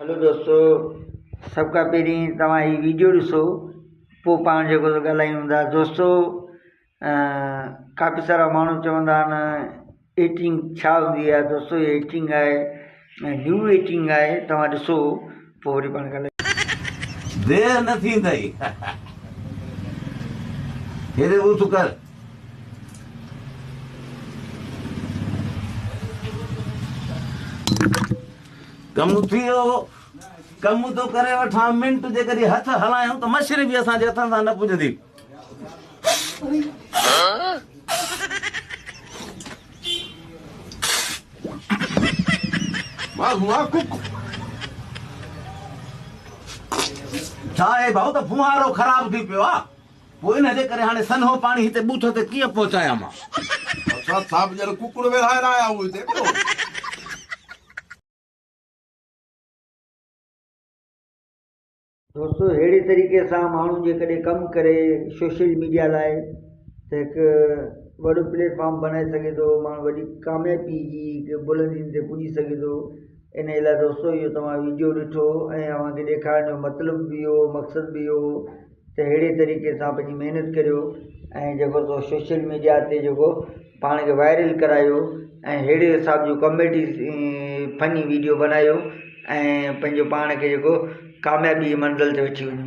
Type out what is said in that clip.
Hello दोस्तों, सबका पहिरीं तव्हां ही वीडियो ॾिसो पोइ पाण जेको ॻाल्हायूं था। दोस्तों, काफ़ी सारा माण्हू चवंदा आहिनि एटिंग छा हूंदी आहे। दोस्तों, ये एटिंग आहे, न्यू एटिंग आहे। तव्हां ॾिसो पोइ वरी पाण ॻाल्हायूं। देर न थींदई, हेॾे ॿुथ कर। कमु थी वियो, कमु थो करे वठां। मिंट जे कॾहिं हथ हलायूं त मछरी बि असांजे हथनि सां न पुॼंदी। छा आहे भाऊ, त फुहारो ख़राब थी पियो आहे। पोइ इनजे करे हाणे सन्हो पाणी हिते ॿूथ ते कीअं पहुचायां मां? असां साहब जन कुकुड़ वेहाराए आया आहियूं हिते। दोस्तों, अहिड़े तरीक़े सां माण्हू जेकॾहिं कमु करे सोशल मीडिया लाइ त हिकु वॾो प्लेटफॉर्म बनाए सघे थो, माण्हू वॾी कामयाबी जी बुलंदियुनि ते पुॼी सघे थो। इन लाइ दोस्तों, इहो तव्हां वीडियो ॾिठो ऐं तव्हांखे ॾेखारण जो मतिलबु बि इहो, मक़सदु बि इहो त अहिड़े तरीक़े सां पंहिंजी महिनत करियो ऐं जेको सोशल मीडिया ते जेको पाण खे वायरल करायो ऐं अहिड़े हिसाब जो कॉमेडी फनी वीडियो बनायो ऐं पंहिंजो पाण खे जेको कामयाबी जी मंज़िल ते वठी वञो।